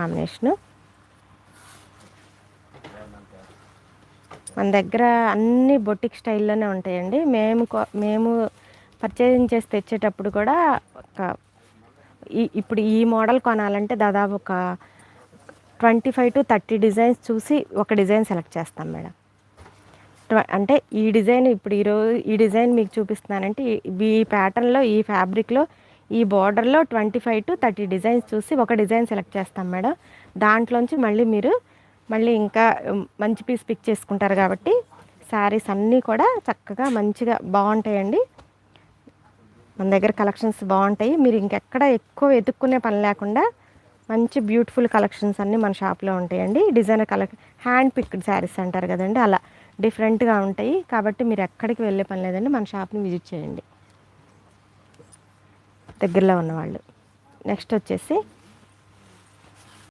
Combination. మన దగ్గర అన్ని బొటిక్ స్టైల్లోనే ఉంటాయండి. మేము పర్చేజింగ్ చేసి తెచ్చేటప్పుడు కూడా ఇప్పుడు ఈ మోడల్ కొనాలంటే దాదాపు ఒక 25 to 30 డిజైన్స్ చూసి ఒక డిజైన్ సెలెక్ట్ చేస్తాం మేడం. అంటే ఈ డిజైన్ ఇప్పుడు ఈరోజు ఈ డిజైన్ మీకు చూపిస్తున్నానంటే ఈ ప్యాటర్న్లో, ఈ ఫ్యాబ్రిక్లో, ఈ బార్డర్లో 25 to 30 డిజైన్స్ చూసి ఒక డిజైన్ సెలెక్ట్ చేస్తాం మేడం. దాంట్లోంచి మళ్ళీ ఇంకా మంచి పీస్ పిక్ చేసుకుంటారు కాబట్టి శారీస్ అన్నీ కూడా చక్కగా మంచిగా బాగుంటాయండి. మన దగ్గర కలెక్షన్స్ బాగుంటాయి. మీరు ఇంకెక్కడ ఎక్కువ వెతుక్కునే పని లేకుండా మంచి బ్యూటిఫుల్ కలెక్షన్స్ అన్నీ మన షాప్లో ఉంటాయండి. డిజైనర్ హ్యాండ్ పిక్డ్ శారీస్ అంటారు కదండి, అలా డిఫరెంట్గా ఉంటాయి. కాబట్టి మీరు ఎక్కడికి వెళ్ళే పని లేదండి, మన షాప్ని విజిట్ చేయండి దగ్గరలో ఉన్నవాళ్ళు. నెక్స్ట్ వచ్చేసి